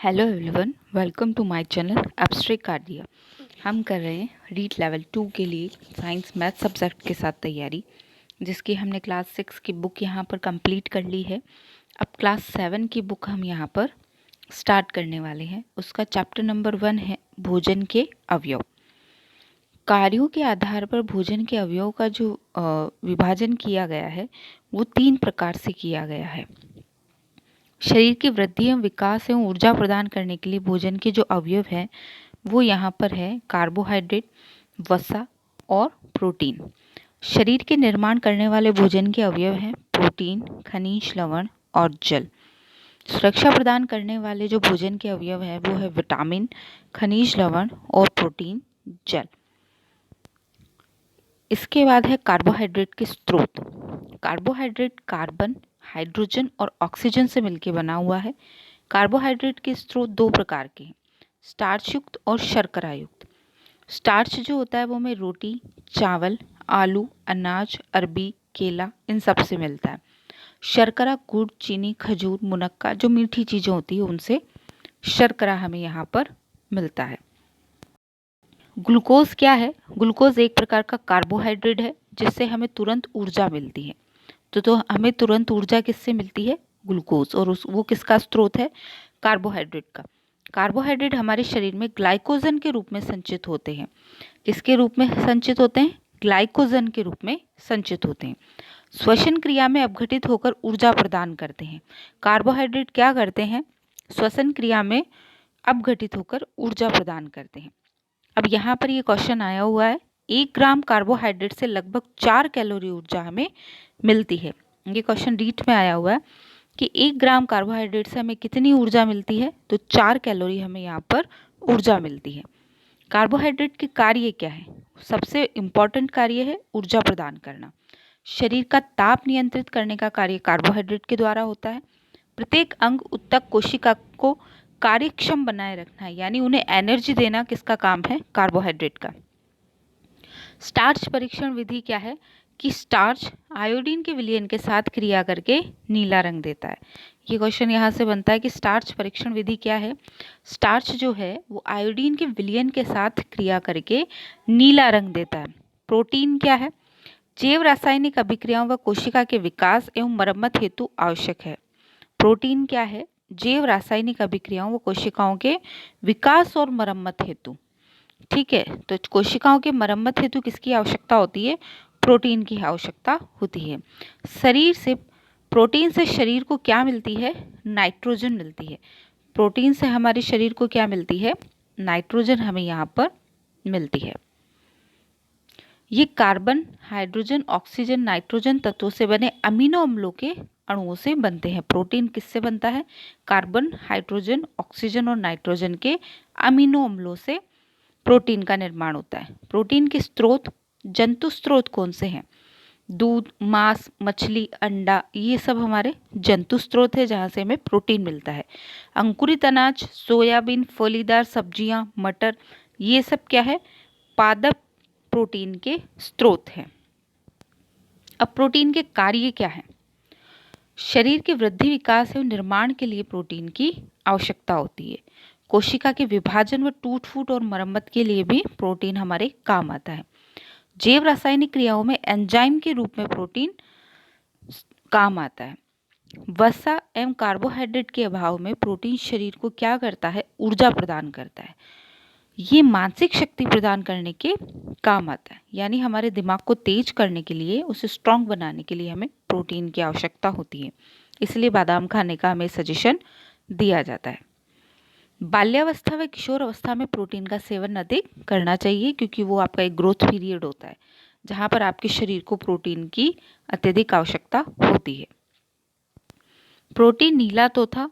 Hello everyone, welcome to my channel abstract cardia. हम कर रहे हैं रीड लेवल 2 के लिए साइंस मैथ सब्जेक्ट के साथ तैयारी, जिसकी हमने क्लास 6 की बुक यहाँ पर कंप्लीट कर ली है। अब क्लास 7 की बुक हम यहाँ पर स्टार्ट करने वाले हैं। उसका चैप्टर नंबर 1 है भोजन के अवयव। कार्यों के आधार पर भोजन के अवयव का जो विभाजन किया गया है वो 3 प्रकार से किया गया है। शरीर की वृद्धि एवं विकास एवं ऊर्जा प्रदान करने के लिए भोजन के जो अवयव हैं वो यहाँ पर है कार्बोहाइड्रेट, वसा और प्रोटीन। शरीर के निर्माण करने वाले भोजन के अवयव हैं प्रोटीन, खनिज लवण और जल। सुरक्षा प्रदान करने वाले जो भोजन के अवयव हैं वो है विटामिन, खनिज लवण और प्रोटीन, जल। इसके बाद है कार्बोहाइड्रेट के स्रोत। कार्बोहाइड्रेट कार्बन, हाइड्रोजन और ऑक्सीजन से मिलकर बना हुआ है। कार्बोहाइड्रेट के स्रोत 2 प्रकार के हैं, स्टार्च युक्त और शर्करा युक्त। स्टार्च जो होता है वो हमें रोटी, चावल, आलू, अनाज, अरबी, केला इन सब से मिलता है। शर्करा गुड़, चीनी, खजूर, मुनक्का जो मीठी चीज़ें होती है उनसे शर्करा हमें यहाँ पर मिलता है। ग्लूकोज क्या है? ग्लूकोज एक प्रकार का कार्बोहाइड्रेट है जिससे हमें तुरंत ऊर्जा मिलती है। तो हमें तुरंत ऊर्जा किससे मिलती है? ग्लूकोज। और वो किसका स्रोत है? कार्बोहाइड्रेट का। कार्बोहाइड्रेट हमारे शरीर में ग्लाइकोजन के रूप में संचित होते हैं। किसके रूप में संचित होते हैं? ग्लाइकोजन के रूप में संचित होते हैं। श्वसन क्रिया में अपघटित होकर ऊर्जा प्रदान करते हैं। कार्बोहाइड्रेट क्या करते हैं? श्वसन क्रिया में अपघटित होकर ऊर्जा प्रदान करते हैं। अब यहाँ पर ये क्वेश्चन आया हुआ है, 1 ग्राम कार्बोहाइड्रेट से लगभग 4 कैलोरी ऊर्जा हमें मिलती है। ये क्वेश्चन रीट में आया हुआ है कि 1 ग्राम कार्बोहाइड्रेट से हमें कितनी ऊर्जा मिलती है? तो 4 कैलोरी हमें यहाँ पर ऊर्जा मिलती है। कार्बोहाइड्रेट के कार्य क्या है? सबसे इम्पॉर्टेंट कार्य है ऊर्जा प्रदान करना। शरीर का ताप नियंत्रित करने का कार्य कार्बोहाइड्रेट के द्वारा होता है। प्रत्येक अंग उत्तक कोशिका को कार्यक्षम बनाए रखना है, यानी उन्हें एनर्जी देना किसका काम है? कार्बोहाइड्रेट का। स्टार्च परीक्षण विधि क्या है? कि स्टार्च आयोडीन के विलयन के साथ क्रिया करके नीला रंग देता है। ये क्वेश्चन यहाँ से बनता है कि स्टार्च परीक्षण विधि क्या है? स्टार्च जो है वो आयोडीन के विलयन के साथ क्रिया करके नीला रंग देता है। प्रोटीन क्या है? जैव रासायनिक अभिक्रियाओं व कोशिका के विकास एवं मरम्मत हेतु आवश्यक है। प्रोटीन क्या है? जैव रासायनिक अभिक्रियाओं व कोशिकाओं के विकास और मरम्मत हेतु। ठीक है, तो कोशिकाओं के मरम्मत हेतु किसकी आवश्यकता होती है? प्रोटीन की आवश्यकता होती है। शरीर से प्रोटीन से शरीर को क्या मिलती है? नाइट्रोजन मिलती है। प्रोटीन से हमारे शरीर को क्या मिलती है? नाइट्रोजन हमें यहाँ पर मिलती है। ये कार्बन, हाइड्रोजन, ऑक्सीजन, नाइट्रोजन तत्वों से बने अमीनो अम्लों के अणुओं से बनते हैं। प्रोटीन किससे बनता है? कार्बन, हाइड्रोजन, ऑक्सीजन और नाइट्रोजन के अमीनो अम्लों से प्रोटीन का निर्माण होता है। प्रोटीन के स्रोत, जंतु स्रोत कौन से हैं? दूध, मांस, मछली, अंडा, ये सब हमारे जंतु स्रोत है जहाँ से हमें प्रोटीन मिलता है। अंकुरित अनाज, सोयाबीन, फलीदार सब्जियां, मटर, ये सब क्या है? पादप प्रोटीन के स्रोत हैं। अब प्रोटीन के कार्य क्या है? शरीर के वृद्धि, विकास एवं निर्माण के लिए प्रोटीन की आवश्यकता होती है। कोशिका के विभाजन व टूट फूट और मरम्मत के लिए भी प्रोटीन हमारे काम आता है। जैव रासायनिक क्रियाओं में एंजाइम के रूप में प्रोटीन काम आता है। वसा एवं कार्बोहाइड्रेट के अभाव में प्रोटीन शरीर को क्या करता है? ऊर्जा प्रदान करता है। ये मानसिक शक्ति प्रदान करने के काम आता है, यानी हमारे दिमाग को तेज करने के लिए, उसे स्ट्रांग बनाने के लिए हमें प्रोटीन की आवश्यकता होती है। इसलिए बादाम खाने का हमें सजेशन दिया जाता है। बाल्यावस्था व किशोर अवस्था में प्रोटीन का सेवन अधिक करना चाहिए, क्योंकि वो आपका एक ग्रोथ पीरियड होता है जहाँ पर आपके शरीर को प्रोटीन की अत्यधिक आवश्यकता होती है। प्रोटीन नीला तोथा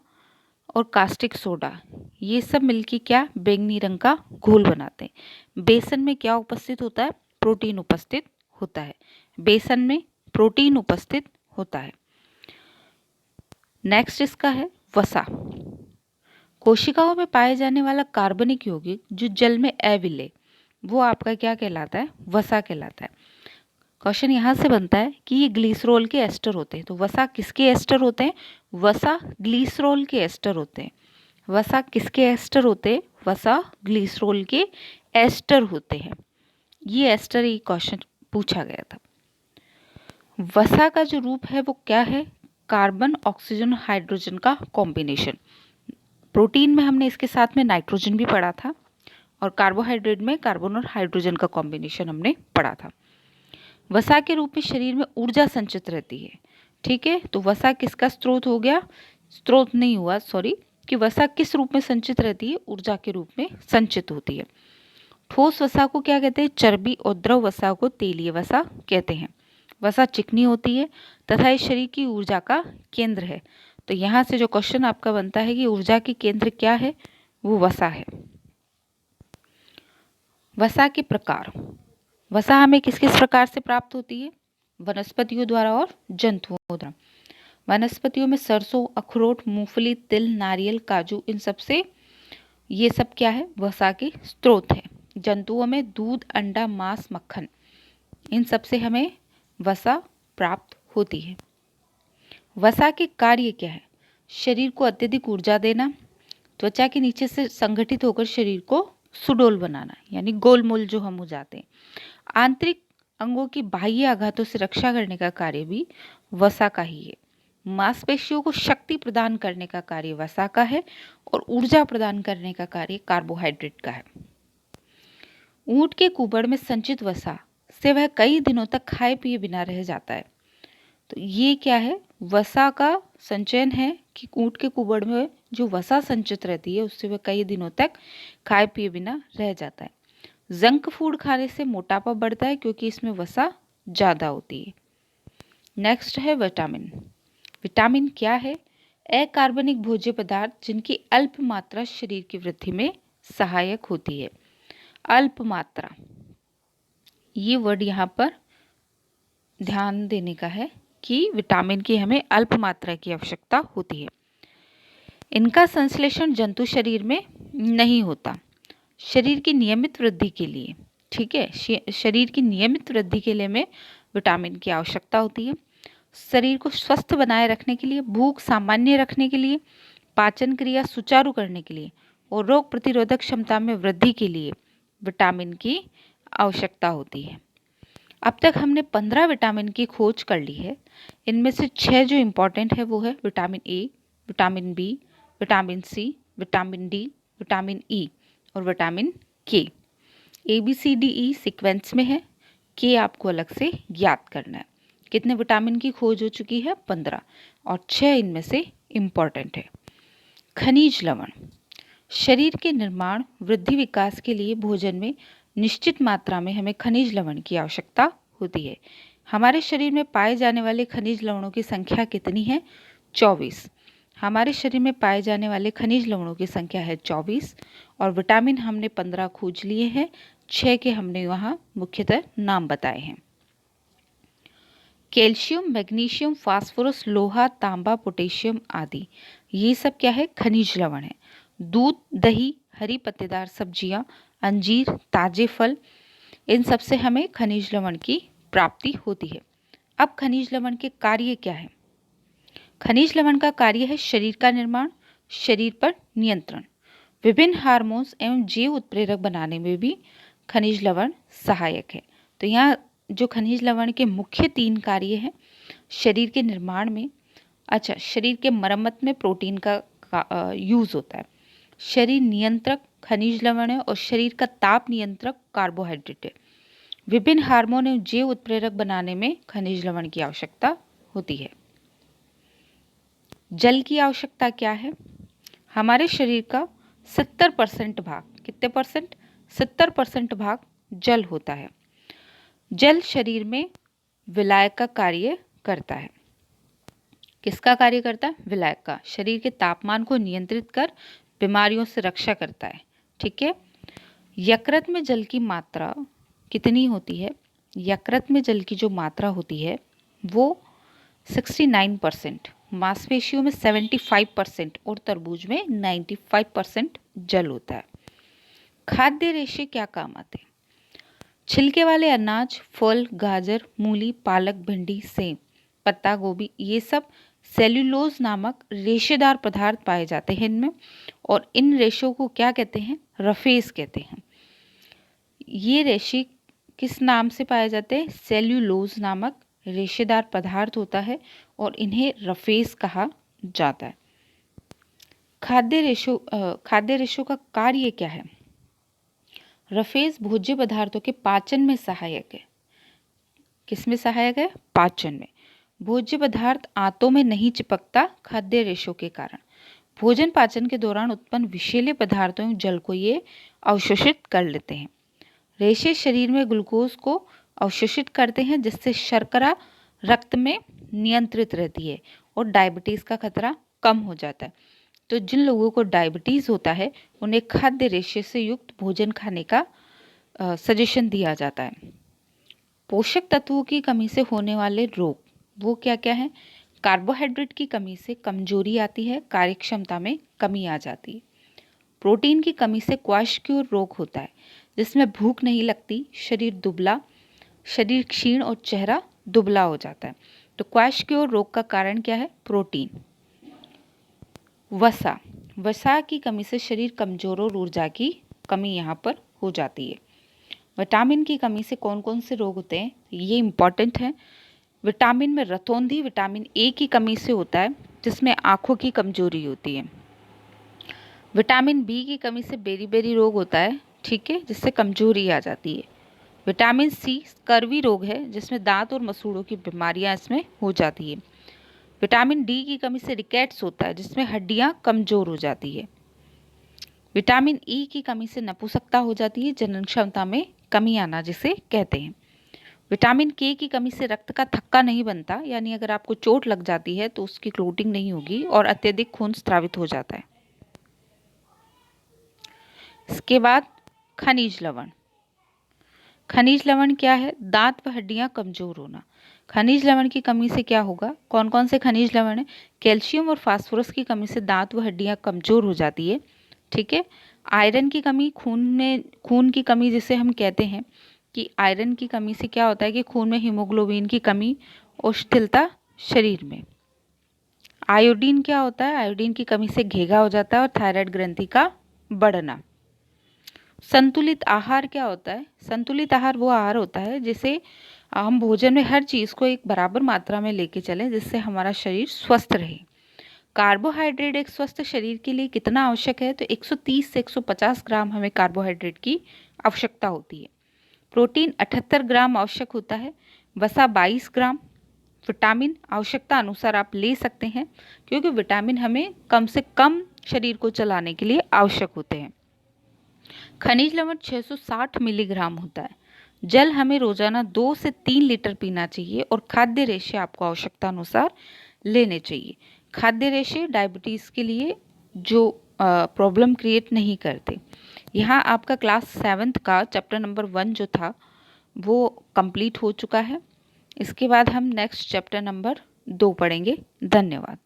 और कास्टिक सोडा ये सब मिलके क्या बैंगनी रंग का घोल बनाते हैं। बेसन में क्या उपस्थित होता है? प्रोटीन उपस्थित होता है। बेसन में प्रोटीन उपस्थित होता है। नेक्स्ट इसका है वसा। कोशिकाओं में पाए जाने वाला कार्बनिक यौगिक जो जल में अविलेय, वो आपका क्या कहलाता है? वसा कहलाता है। क्वेश्चन यहाँ से बनता है कि ये ग्लिसरॉल के एस्टर होते हैं। तो वसा किसके एस्टर होते हैं? वसा ग्लिसरॉल के एस्टर होते हैं। वसा किसके एस्टर होते हैं? वसा ग्लिसरॉल के एस्टर होते हैं। ये एस्टर ही क्वेश्चन पूछा गया था। वसा का जो रूप है वो क्या है? कार्बन ऑक्सीजन हाइड्रोजन का कॉम्बिनेशन। प्रोटीन में हमने इसके साथ में नाइट्रोजन भी पढ़ा था और कार्बोहाइड्रेट में कार्बन और हाइड्रोजन का कॉम्बिनेशन हमने पढ़ा था। वसा के रूप में शरीर में ऊर्जा संचित रहती है। ठीक है, तो वसा किसका स्रोत हो गया? स्रोत नहीं हुआ, सॉरी, कि वसा किस रूप में संचित रहती है? ऊर्जा के रूप में संचित होती है। ठोस वसा को क्या कहते हैं? चर्बी, और द्रव वसा को तेलीय वसा कहते हैं। वसा चिकनी होती है तथा ये शरीर की ऊर्जा का केंद्र है। तो यहाँ से जो क्वेश्चन आपका बनता है कि ऊर्जा की केंद्र क्या है? वो वसा है। वसा के प्रकार। वसा हमें किस किस प्रकार से प्राप्त होती है? वनस्पतियों द्वारा और जंतुओं द्वारा। वनस्पतियों में सरसों, अखरोट, मूंगफली, तिल, नारियल, काजू, इन सब से ये सब क्या है? वसा के स्रोत है। जंतुओं में दूध, अंडा, मांस, मक्खन, इन सब से हमें वसा प्राप्त होती है। वसा के कार्य क्या है? शरीर को अत्यधिक ऊर्जा देना, त्वचा के नीचे से संगठित होकर शरीर को सुडौल बनाना, यानी गोलमोल जो हम हो जाते हैं। आंतरिक अंगों की बाह्य आघातों से रक्षा करने का कार्य भी वसा का ही है। मांसपेशियों को शक्ति प्रदान करने का कार्य वसा का है और ऊर्जा प्रदान करने का कार्य कार्बोहाइड्रेट का है। ऊंट के कुबड़ में संचित वसा से वह कई दिनों तक खाए पिए बिना रह जाता है। तो ये क्या है? वसा का संचयन है कि ऊंट के कुबड़ में जो वसा संचित रहती है उससे वह कई दिनों तक खाए पिए बिना रह जाता है। जंक फूड खाने से मोटापा बढ़ता है क्योंकि इसमें वसा ज़्यादा होती है। नेक्स्ट है विटामिन। विटामिन क्या है? अकार्बनिक भोज्य पदार्थ जिनकी अल्प मात्रा शरीर की वृद्धि में सहायक होती है। अल्प मात्रा, ये वर्ड यहाँ पर ध्यान देने का है कि विटामिन की हमें अल्प मात्रा की आवश्यकता होती है। इनका संश्लेषण जंतु शरीर में नहीं होता। शरीर की नियमित वृद्धि के लिए, ठीक है, शरीर की नियमित वृद्धि के लिए हमें विटामिन की आवश्यकता होती है। शरीर को स्वस्थ बनाए रखने के लिए, भूख सामान्य रखने के लिए, पाचन क्रिया सुचारू करने के लिए और रोग प्रतिरोधक क्षमता में वृद्धि के लिए विटामिन की आवश्यकता होती है। अब तक हमने 15 विटामिन की खोज कर ली है। इनमें से 6 जो इम्पॉर्टेंट है वो है vitamin A, vitamin B, vitamin C, vitamin D, vitamin E और vitamin K. A B C D E sequence में है, के आपको अलग से याद करना है। कितने विटामिन की खोज हो चुकी है? 15, और 6 इनमें से इम्पॉर्टेंट है। खनिज लवण। शरीर के निर्माण, वृद्धि, विकास के लिए भोजन में निश्चित मात्रा में हमें खनिज लवण की आवश्यकता होती है। हमारे शरीर में पाए जाने वाले खनिज लवणों की संख्या कितनी है? 24। हमारे शरीर में पाए जाने वाले खनिज लवणों की संख्या है 24 और विटामिन हमने 15 खोज लिए हैं। 6 के हमने वहाँ मुख्यतः नाम बताए हैं। कैल्शियम, मैग्नीशियम, फास्फोरस, लोहा, तांबा, पोटेशियम आदि, ये सब क्या है? खनिज लवण है। दूध, दही, हरी पत्तेदार सब्जियां, अंजीर, ताजे फल, इन सब से हमें खनिज लवण की प्राप्ति होती है। अब खनिज लवण के कार्य क्या है? खनिज लवण का कार्य है शरीर का निर्माण, शरीर पर नियंत्रण, विभिन्न हार्मोन्स एवं जैव उत्प्रेरक बनाने में भी खनिज लवण सहायक है। तो यहाँ जो खनिज लवण के मुख्य 3 कार्य हैं शरीर के निर्माण में, अच्छा, शरीर के मरम्मत में प्रोटीन का यूज़ होता है, शरीर नियंत्रक खनिज लवण है और शरीर का ताप नियंत्रक कार्बोहाइड्रेट है। विभिन्न हार्मोन एवं जैव उत्प्रेरक बनाने में खनिज लवण की आवश्यकता होती है। जल की आवश्यकता क्या है? हमारे शरीर का 70% भाग, कितने परसेंट? 70% भाग जल होता है। जल शरीर में विलायक का कार्य करता है। किसका कार्य करता है? विलायक का। शरीर के तापमान को नियंत्रित कर बीमारियों से रक्षा करता है। ठीक है। यकृत में जल की मात्रा कितनी होती है? यकृत में जल की जो मात्रा होती है वो 69%, मांसपेशियों में 75% और तरबूज में 95% जल होता है। खाद्य रेशे क्या काम आते हैं? छिलके वाले अनाज, फल, गाजर, मूली, पालक, भिंडी, सेब, पत्ता गोभी, ये सब सेल्यूलोज नामक रेशेदार पदार्थ पाए जाते हैं इनमें, और इन रेशों को क्या कहते हैं? रफेज कहते हैं। ये रेशे किस नाम से पाए जाते हैं? सेल्यूलोज नामक रेशेदार पदार्थ होता है और इन्हें रफेज कहा जाता है। खाद्य रेशों का कार्य क्या है? रफेज भोज्य पदार्थों के पाचन में सहायक है। किसमें सहायक है? पाचन में। भोज्य पदार्थ आंतों में नहीं चिपकता खाद्य रेशों के कारण। भोजन पाचन के दौरान उत्पन्न विषैले पदार्थों एवं जल को ये अवशोषित कर लेते हैं। रेशे शरीर में ग्लूकोज को अवशोषित करते हैं, जिससे शर्करा रक्त में नियंत्रित रहती है और डायबिटीज का खतरा कम हो जाता है। तो जिन लोगों को डायबिटीज होता है उन्हें खाद्य रेशे से युक्त भोजन खाने का सजेशन दिया जाता है। पोषक तत्वों की कमी से होने वाले रोग वो क्या क्या है? कार्बोहाइड्रेट की कमी से कमजोरी आती है, कार्यक्षमता में कमी आ जाती है। प्रोटीन की कमी से क्वाशक्योर रोग होता है, जिसमें भूख नहीं लगती, शरीर क्षीण और चेहरा दुबला हो जाता है। तो क्वाशक्योर रोग का कारण क्या है? प्रोटीन। वसा की कमी से शरीर कमजोर और ऊर्जा की कमी यहाँ पर हो जाती है। विटामिन की कमी से कौन कौन से रोग होते हैं? ये इम्पॉर्टेंट है। विटामिन में रतौंधी विटामिन ए की कमी से होता है, जिसमें आंखों की कमजोरी होती है। विटामिन बी की कमी से बेरी रोग होता है, ठीक है, जिससे कमजोरी आ जाती है। विटामिन सी स्कर्वी रोग है, जिसमें दांत और मसूड़ों की बीमारियां इसमें हो जाती है। विटामिन डी की कमी से रिकेट्स होता है, जिसमें हड्डियां कमजोर हो जाती है। विटामिन ई की कमी से नपुंसकता हो जाती है, जनन क्षमता में कमी आना जिसे कहते हैं। विटामिन के की कमी से रक्त का थक्का नहीं बनता, यानी अगर आपको चोट लग जाती है तो उसकी क्लोटिंग नहीं होगी और अत्यधिक खून स्रावित हो जाता है। इसके बाद खनिज लवण। खनिज लवण क्या है? दांत व हड्डियां कमजोर होना। खनिज लवण की कमी से क्या होगा? कौन कौन से खनिज लवण है? कैल्शियम और फास्फोरस की कमी से दांत व हड्डियां कमजोर हो जाती है, ठीक है। आयरन की कमी, खून की कमी जिसे हम कहते हैं कि आयरन की कमी से क्या होता है कि खून में हीमोग्लोबिन की कमी और शिथिलता शरीर में। आयोडीन क्या होता है? आयोडीन की कमी से घेगा हो जाता है और थायराइड ग्रंथि का बढ़ना। संतुलित आहार क्या होता है? संतुलित आहार वो आहार होता है जिसे हम भोजन में हर चीज़ को एक बराबर मात्रा में लेके चलें, जिससे हमारा शरीर स्वस्थ रहे। कार्बोहाइड्रेट एक स्वस्थ शरीर के लिए कितना आवश्यक है? तो 130 से 150 ग्राम हमें कार्बोहाइड्रेट की आवश्यकता होती है। प्रोटीन 78 ग्राम आवश्यक होता है। वसा 22 ग्राम। विटामिन आवश्यकता अनुसार आप ले सकते हैं, क्योंकि विटामिन हमें कम से कम शरीर को चलाने के लिए आवश्यक होते हैं। खनिज लवण 660 मिलीग्राम होता है। जल हमें रोजाना 2 से 3 लीटर पीना चाहिए और खाद्य रेशे आपको आवश्यकता अनुसार लेने चाहिए। खाद्य रेशे डायबिटीज़ के लिए जो प्रॉब्लम क्रिएट नहीं करते। यहाँ आपका क्लास 7th का चैप्टर नंबर 1 जो था वो कंप्लीट हो चुका है। इसके बाद हम नेक्स्ट चैप्टर नंबर 2 पढ़ेंगे। धन्यवाद।